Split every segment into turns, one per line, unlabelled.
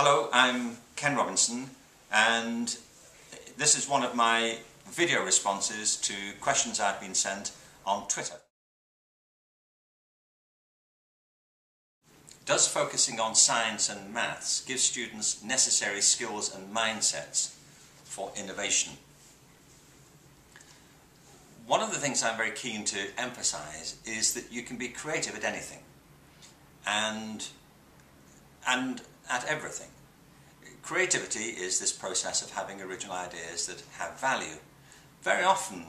Hello, I'm Ken Robinson, and this is one of my video responses to questions I've been sent on Twitter. Does focusing on science and maths give students necessary skills and mindsets for innovation? One of the things I'm very keen to emphasize is that you can be creative at anything and at everything. Creativity is this process of having original ideas that have value. Very often,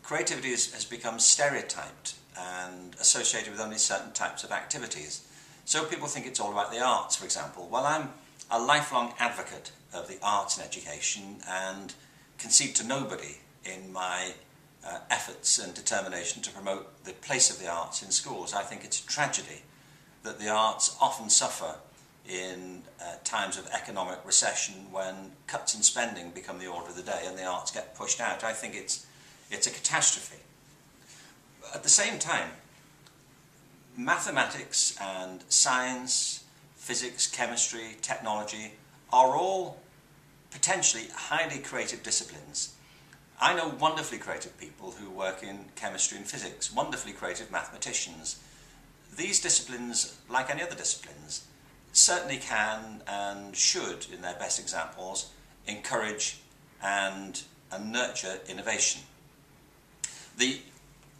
creativity has become stereotyped and associated with only certain types of activities. So people think it's all about the arts, for example. Well, I'm a lifelong advocate of the arts in education and concede to nobody in my efforts and determination to promote the place of the arts in schools. I think it's a tragedy that the arts often suffer in times of economic recession when cuts in spending become the order of the day and the arts get pushed out. I think it's a catastrophe. At the same time, mathematics and science, physics, chemistry, technology are all potentially highly creative disciplines. I know wonderfully creative people who work in chemistry and physics, wonderfully creative mathematicians. These disciplines, like any other disciplines, certainly can and should, in their best examples, encourage and nurture innovation. The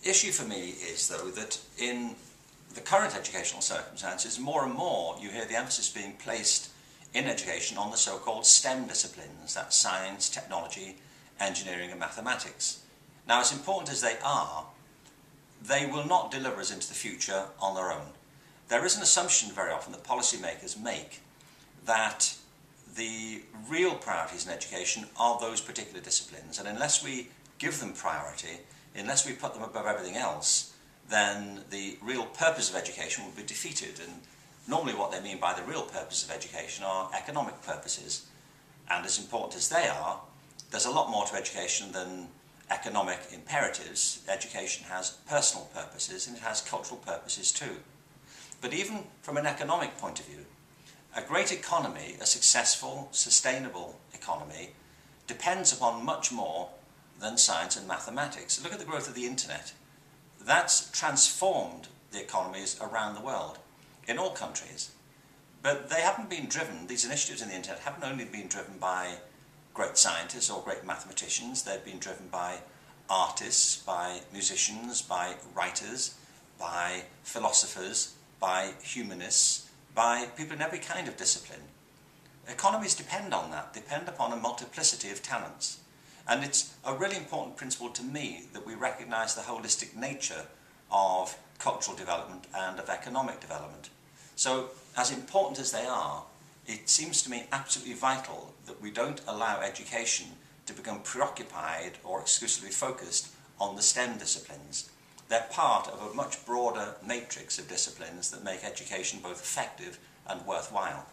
issue for me is, though, that in the current educational circumstances, more and more you hear the emphasis being placed in education on the so-called STEM disciplines, that's science, technology, engineering and mathematics. Now, as important as they are, they will not deliver us into the future on their own. There is an assumption very often that policymakers make that the real priorities in education are those particular disciplines, and unless we give them priority, unless we put them above everything else, then the real purpose of education will be defeated. And normally what they mean by the real purpose of education are economic purposes, and as important as they are, there's a lot more to education than economic imperatives. Education has personal purposes and it has cultural purposes too. But even from an economic point of view, a great economy, a successful, sustainable economy, depends upon much more than science and mathematics. Look at the growth of the internet. That's transformed the economies around the world, in all countries. But they haven't been driven, these initiatives in the internet haven't only been driven by great scientists or great mathematicians, they've been driven by artists, by musicians, by writers, by philosophers, by humanists, by people in every kind of discipline. Economies depend on that, depend upon a multiplicity of talents. And it's a really important principle to me that we recognise the holistic nature of cultural development and of economic development. So, as important as they are, it seems to me absolutely vital that we don't allow education to become preoccupied or exclusively focused on the STEM disciplines. They're part of a much broader matrix of disciplines that make education both effective and worthwhile.